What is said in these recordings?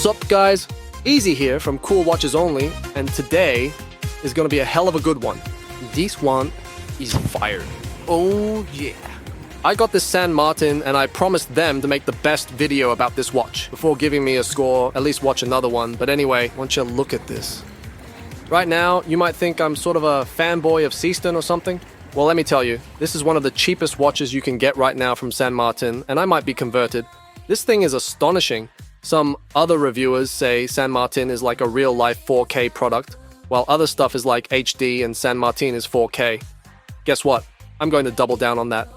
Sup guys, Easy here from Cool Watches Only, and today is gonna be a hell of a good one. This one is fired. Oh yeah. I got this San Martin and I promised them to make the best video about this watch. Before giving me a score, at least watch another one. But anyway, I want you to look at this. Right now, you might think I'm sort of a fanboy of Seaston or something. Well, let me tell you, this is one of the cheapest watches you can get right now from San Martin, and I might be converted. This thing is astonishing. Some other reviewers say San Martin is like a real-life 4K product, while other stuff is like HD and San Martin is 4K. Guess what? I'm going to double down on that.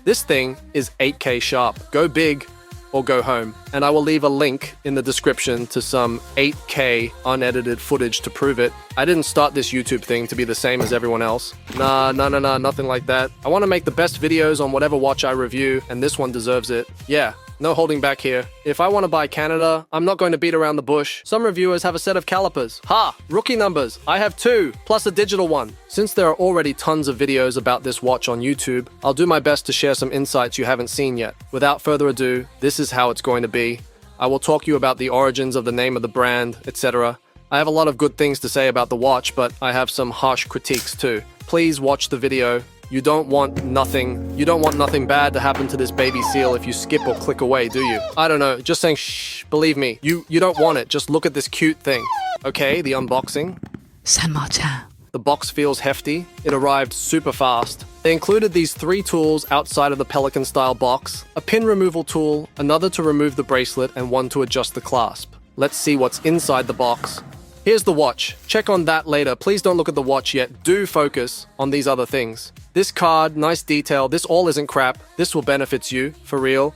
This thing is 8K sharp. Go big or go home. And I will leave a link in the description to some 8K unedited footage to prove it. I didn't start this YouTube thing to be the same as everyone else. Nah, nothing like that. I want to make the best videos on whatever watch I review, and this one deserves it. Yeah. No holding back here. If I want to buy Canada, I'm not going to beat around the bush. Some reviewers have a set of calipers. Ha! Rookie numbers. I have 2, plus a digital one. Since there are already tons of videos about this watch on YouTube, I'll do my best to share some insights you haven't seen yet. Without further ado, this is how it's going to be. I will talk you about the origins of the name of the brand, etc. I have a lot of good things to say about the watch, but I have some harsh critiques too. Please watch the video. You don't want nothing bad to happen to this baby seal if you skip or click away, do you? I don't know, just saying shh, believe me, you don't want it, just look at this cute thing. Okay, the unboxing. San Martin. The box feels hefty, it arrived super fast. They included these 3 tools outside of the Pelican style box, a pin removal tool, another to remove the bracelet, and one to adjust the clasp. Let's see what's inside the box. Here's the watch. Check on that later. Please don't look at the watch yet. Do focus on these other things. This card, nice detail. This all isn't crap. This will benefit you, for real.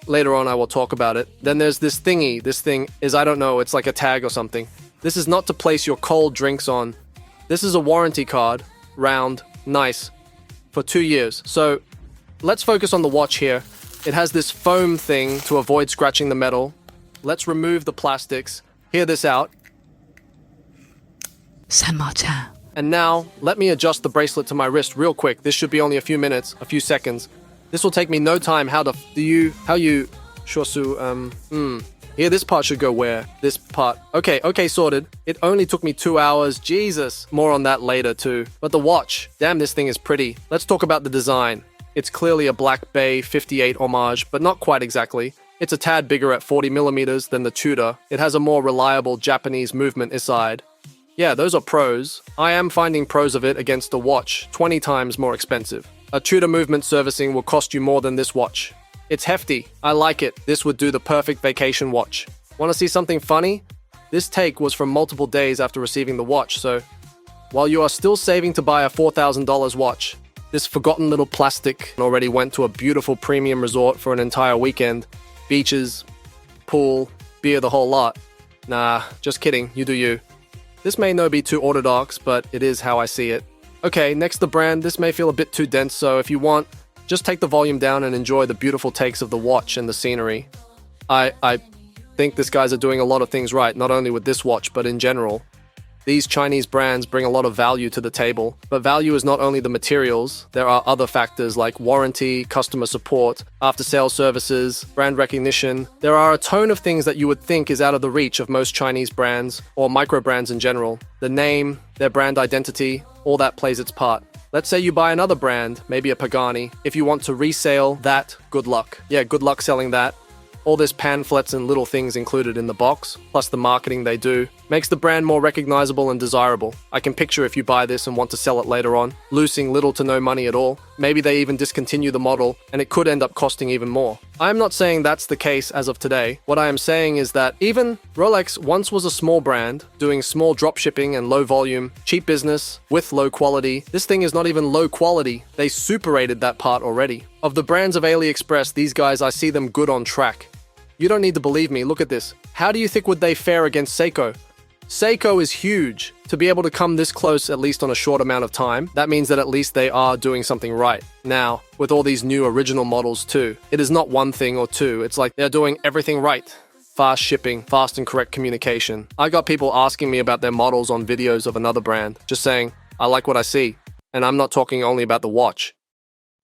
Later on, I will talk about it. Then there's this thingy. This thing is, I don't know, it's like a tag or something. This is not to place your cold drinks on. This is a warranty card. Round. Nice. For 2 years. So, let's focus on the watch here. It has this foam thing to avoid scratching the metal. Let's remove the plastics. Hear this out. San Martin. And now, let me adjust the bracelet to my wrist real quick. This should be only a few minutes, a few seconds. This will take me no time. Here, this part should go where? This part. Okay, sorted. It only took me 2 hours. Jesus. More on that later too. But the watch. Damn, this thing is pretty. Let's talk about the design. It's clearly a Black Bay 58 homage, but not quite exactly. It's a tad bigger at 40mm than the Tudor. It has a more reliable Japanese movement inside. Yeah, those are pros. I am finding pros of it against a watch 20 times more expensive. A Tudor movement servicing will cost you more than this watch. It's hefty. I like it. This would do the perfect vacation watch. Want to see something funny? This take was from multiple days after receiving the watch, so while you are still saving to buy a $4,000 watch, this forgotten little plastic already went to a beautiful premium resort for an entire weekend. Beaches, pool, beer, the whole lot. Nah, just kidding. You do you. This may not be too orthodox, but it is how I see it. Okay, next the brand. This may feel a bit too dense, so if you want, just take the volume down and enjoy the beautiful takes of the watch and the scenery. I think these guys are doing a lot of things right, not only with this watch, but in general. These Chinese brands bring a lot of value to the table, but value is not only the materials. There are other factors like warranty, customer support, after-sales services, brand recognition. There are a ton of things that you would think is out of the reach of most Chinese brands, or micro-brands in general. The name, their brand identity, all that plays its part. Let's say you buy another brand, maybe a Pagani. If you want to resale that, good luck. Yeah, good luck selling that. All this pamphlets and little things included in the box, plus the marketing they do, makes the brand more recognizable and desirable. I can picture if you buy this and want to sell it later on, losing little to no money at all. Maybe they even discontinue the model, and it could end up costing even more. I am not saying that's the case as of today. What I am saying is that even Rolex once was a small brand, doing small drop shipping and low volume, cheap business, with low quality. This thing is not even low quality. They super-rated that part already. Of the brands of AliExpress, these guys, I see them good on track. You don't need to believe me, look at this. How do you think would they fare against Seiko? Seiko is huge. To be able to come this close, at least on a short amount of time, that means that at least they are doing something right. Now, with all these new original models too, it is not one thing or two, it's like they're doing everything right. Fast shipping, fast and correct communication. I got people asking me about their models on videos of another brand, just saying, I like what I see. And I'm not talking only about the watch.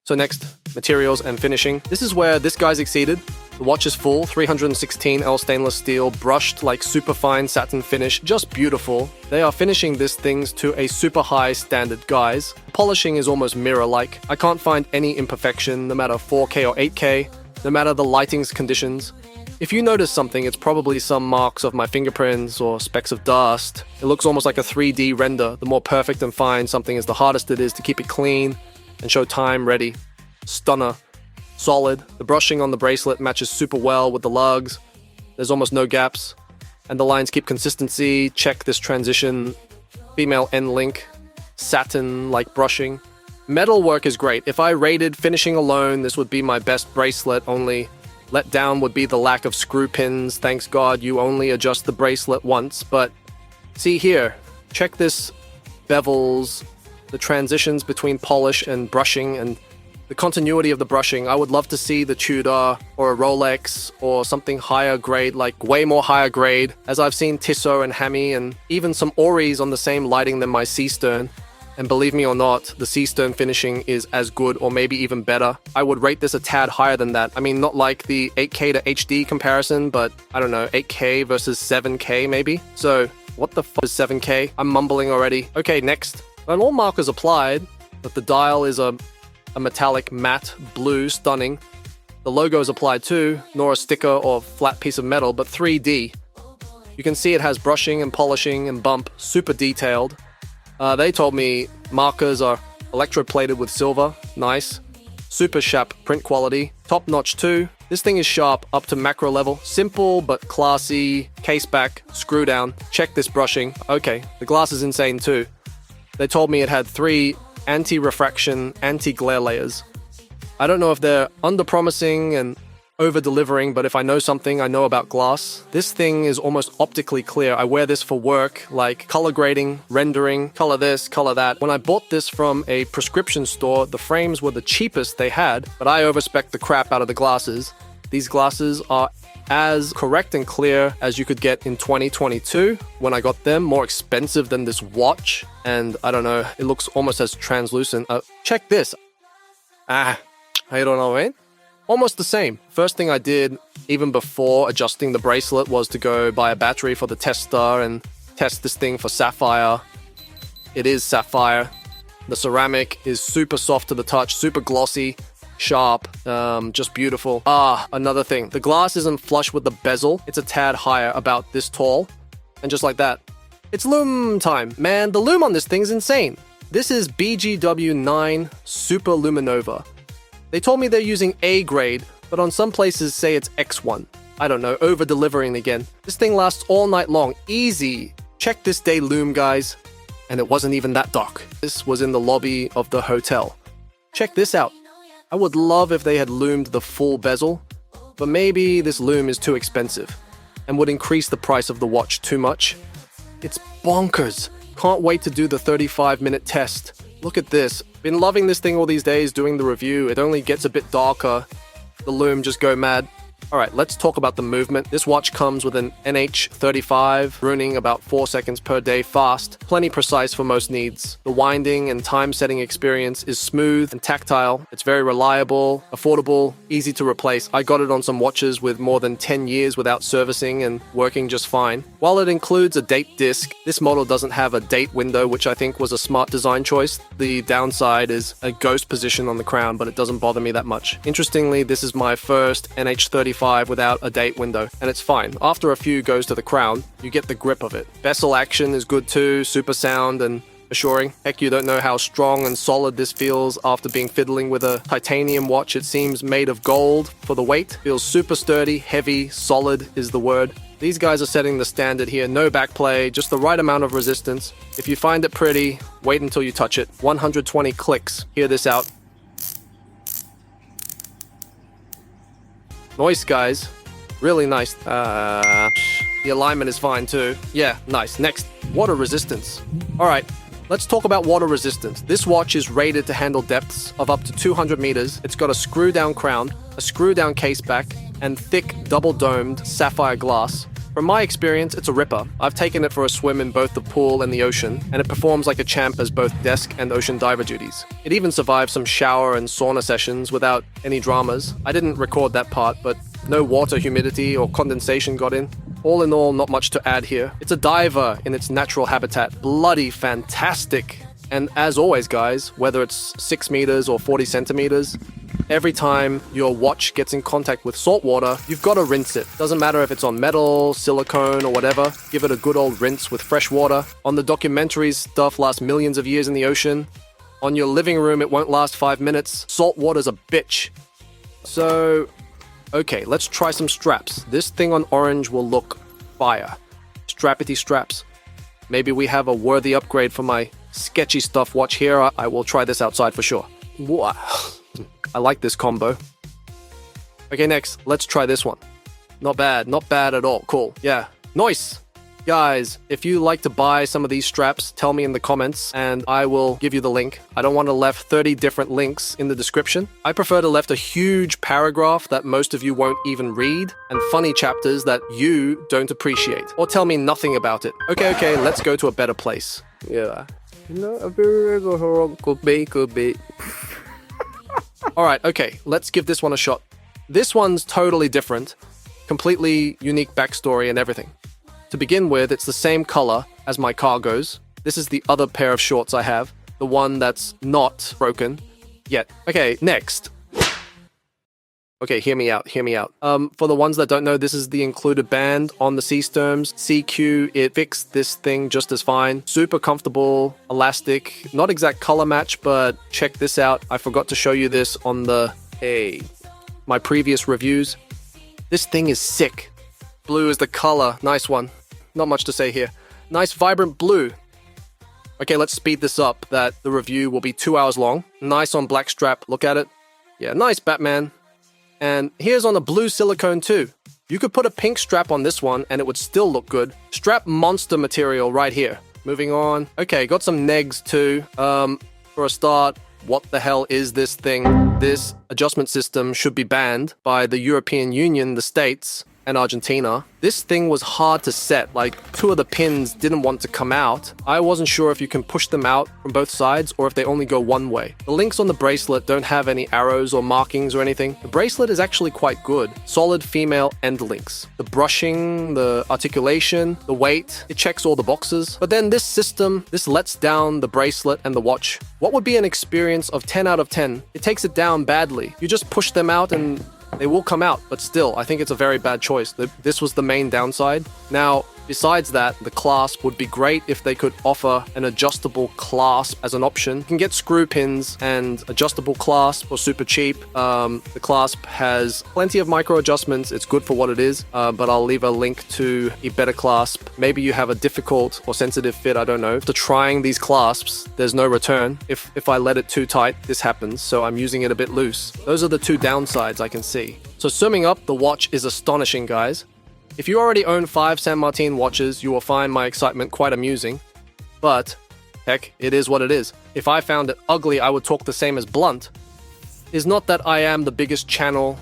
So next, materials and finishing. This is where this guy's exceeded. The watch is full, 316L stainless steel, brushed like superfine satin finish, just beautiful. They are finishing these things to a super high standard, guys. Polishing is almost mirror-like. I can't find any imperfection, no matter 4K or 8K, no matter the lighting's conditions. If you notice something, it's probably some marks of my fingerprints or specks of dust. It looks almost like a 3D render. The more perfect and fine something is, the hardest it is to keep it clean and show time ready. Stunner. Solid. The brushing on the bracelet matches super well with the lugs. There's almost no gaps. And the lines keep consistency. Check this transition. Female end link. Satin-like brushing. Metal work is great. If I rated finishing alone, this would be my best bracelet, only let down would be the lack of screw pins. Thanks God you only adjust the bracelet once. But see here, check this bevels, the transitions between polish and brushing, and the continuity of the brushing. I would love to see the Tudor or a Rolex or something higher grade, like way more higher grade, as I've seen Tissot and Hami and even some Oris on the same lighting than my C-Stern. And believe me or not, the C-Stern finishing is as good or maybe even better. I would rate this a tad higher than that. I mean, not like the 8K to HD comparison, but I don't know, 8K versus 7K maybe? So, what the f is 7K? I'm mumbling already. Okay, next. When all markers applied, that the dial is a metallic matte blue, stunning. The logo is applied too, nor a sticker or flat piece of metal, but 3D. You can see it has brushing and polishing and bump, super detailed. They told me markers are electroplated with silver. Nice. Super sharp print quality. Top notch too. This thing is sharp up to macro level. Simple but classy. Case back. Screw down. Check this brushing. Okay, the glass is insane too. They told me it had 3 anti-refraction, anti-glare layers. I don't know if they're under-promising and over-delivering, but if I know something, I know about glass. This thing is almost optically clear. I wear this for work, like color grading, rendering, color this, color that. When I bought this from a prescription store, the frames were the cheapest they had, but I overspec the crap out of the glasses. These glasses are as correct and clear as you could get in 2022 when I got them, more expensive than this watch, and I don't know, it looks almost as translucent. Check this. I don't know, man. Almost the same. First thing I did, even before adjusting the bracelet, was to go buy a battery for the tester and test this thing for sapphire. It is sapphire. The ceramic is super soft to the touch, super glossy, sharp, just beautiful. Another thing. The glass isn't flush with the bezel. It's a tad higher, about this tall. And just like that. It's lume time. Man, the lume on this thing's insane. This is BGW9 Super Luminova. They told me they're using A grade, but on some places say it's X1. I don't know, over-delivering again. This thing lasts all night long, easy. Check this day lume, guys. And it wasn't even that dark. This was in the lobby of the hotel. Check this out. I would love if they had lumed the full bezel, but maybe this lume is too expensive and would increase the price of the watch too much. It's bonkers. Can't wait to do the 35-minute test. Look at this. Been loving this thing all these days, doing the review. It only gets a bit darker. The lume just go mad. Alright, let's talk about the movement. This watch comes with an NH35, ruining about 4 seconds per day fast. Plenty precise for most needs. The winding and time-setting experience is smooth and tactile. It's very reliable, affordable, easy to replace. I got it on some watches with more than 10 years without servicing and working just fine. While it includes a date disc, this model doesn't have a date window, which I think was a smart design choice. The downside is a ghost position on the crown, but it doesn't bother me that much. Interestingly, this is my first NH35 without a date window, and it's fine. After a few goes to the crown, you get the grip of it. Bezel action is good too, super sound and assuring. Heck, you don't know how strong and solid this feels after being fiddling with a titanium watch. It seems made of gold for the weight. Feels super sturdy, heavy, solid is the word. These guys are setting the standard here. No backplay, just the right amount of resistance. If you find it pretty, wait until you touch it. 120 clicks. Hear this out. Noise, guys. Really nice. The alignment is fine too. Yeah, nice. Next, water resistance. Alright, let's talk about water resistance. This watch is rated to handle depths of up to 200 meters. It's got a screw-down crown, a screw-down case back, and thick, double-domed sapphire glass. From my experience, it's a ripper. I've taken it for a swim in both the pool and the ocean, and it performs like a champ as both desk and ocean diver duties. It even survived some shower and sauna sessions without any dramas. I didn't record that part, but No water, humidity, or condensation got in. All in all, not much to add here. It's a diver in its natural habitat. Bloody fantastic. And as always, guys, whether it's 6 meters or 40 centimeters, every time your watch gets in contact with salt water, you've got to rinse it. Doesn't matter if it's on metal, silicone, or whatever. Give it a good old rinse with fresh water. On the documentaries, stuff lasts millions of years in the ocean. On your living room, it won't last 5 minutes. Salt water's a bitch. So, okay, let's try some straps. This thing on orange will look fire. Strappity straps. Maybe we have a worthy upgrade for my sketchy stuff watch here. I will try this outside for sure. Wow. I like this combo. Okay, next, let's try this one. Not bad at all. Cool. Yeah, nice. Guys, if you like to buy some of these straps, tell me in the comments and I will give you the link. I don't want to left 30 different links in the description. I prefer to left a huge paragraph that most of you won't even read and funny chapters that you don't appreciate or tell me nothing about it. Okay, let's go to a better place. Yeah. Could be. Alright, okay, let's give this one a shot. This one's totally different. Completely unique backstory and everything. To begin with, it's the same color as my cargos. This is the other pair of shorts I have. The one that's not broken yet. Okay, next. Okay, hear me out. For the ones that don't know, this is the included band on the C-Sturms. CQ, it fixed this thing just as fine. Super comfortable, elastic, not exact color match, but check this out. I forgot to show you this on my previous reviews. This thing is sick. Blue is the color, nice one. Not much to say here. Nice vibrant blue. Okay, let's speed this up, that the review will be 2 hours long. Nice on black strap, look at it. Yeah, nice Batman. And here's on a blue silicone too. You could put a pink strap on this one and it would still look good. Strap monster material right here. Moving on. Okay, got some negs too. For a start, what the hell is this thing? This adjustment system should be banned by the European Union, the States, and Argentina. This thing was hard to set, like 2 of the pins didn't want to come out. I wasn't sure if you can push them out from both sides or if they only go one way. The links on the bracelet don't have any arrows or markings or anything. The bracelet is actually quite good. Solid female end links. The brushing, the articulation, the weight, it checks all the boxes. But then this system, this lets down the bracelet and the watch. What would be an experience of 10 out of 10? It takes it down badly. You just push them out and they will come out, but still, I think it's a very bad choice. This was the main downside. Now, besides that, the clasp would be great if they could offer an adjustable clasp as an option. You can get screw pins and adjustable clasp for super cheap. The clasp has plenty of micro adjustments. It's good for what it is, but I'll leave a link to a better clasp. Maybe you have a difficult or sensitive fit, I don't know. After trying these clasps, there's no return. If I let it too tight, this happens, so I'm using it a bit loose. Those are the 2 downsides I can see. So summing up, the watch is astonishing, guys. If you already own 5 San Martin watches, you will find my excitement quite amusing. But, heck, it is what it is. If I found it ugly, I would talk the same as blunt. It's not that I am the biggest channel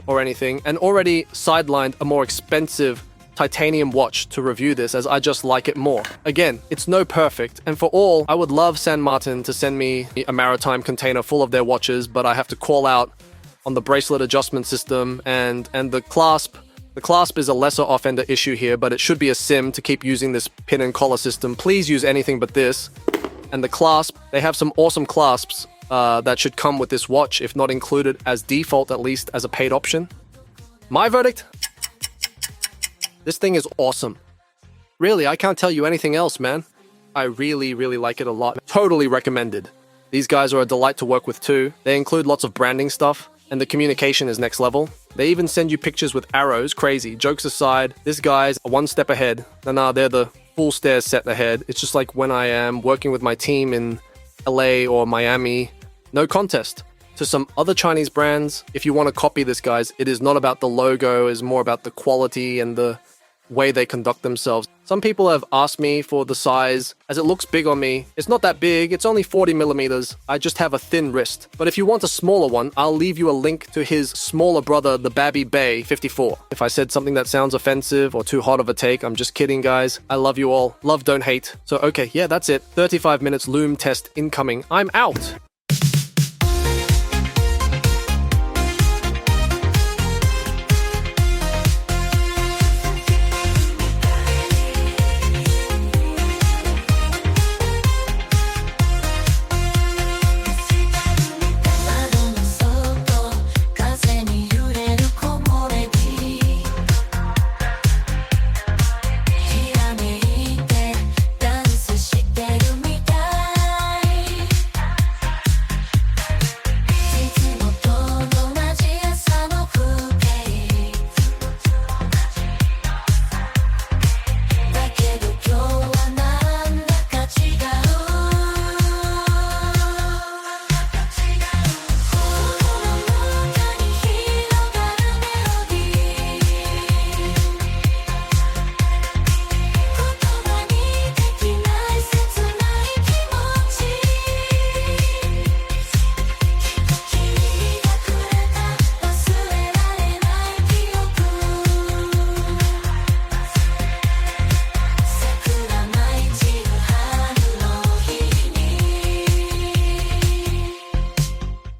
or anything, and already sidelined a more expensive titanium watch to review this, as I just like it more. Again, it's no perfect, and for all, I would love San Martin to send me a maritime container full of their watches, but I have to call out on the bracelet adjustment system and the clasp. The clasp is a lesser offender issue here, but it should be a sim to keep using this pin and collar system. Please use anything but this. And the clasp, they have some awesome clasps that should come with this watch, if not included as default, at least as a paid option. My verdict? This thing is awesome. Really, I can't tell you anything else, man. I really like it a lot. Totally recommended. These guys are a delight to work with too. They include lots of branding stuff, and the communication is next level. They even send you pictures with arrows. Crazy. Jokes aside, this guy's one step ahead. Nah, they're the full stairs set ahead. It's just like when I am working with my team in LA or Miami. No contest. To some other Chinese brands, if you want to copy this, guys, it is not about the logo, it's more about the quality and the way they conduct themselves. Some people have asked me for the size, as it looks big on me. It's not that big, it's only 40 millimeters. I just have a thin wrist. But if you want a smaller one, I'll leave you a link to his smaller brother, the BB58. If I said something that sounds offensive or too hot of a take, I'm just kidding, guys. I love you all. Love, don't hate. So okay, yeah, that's it. 35 minutes loom test incoming. I'm out.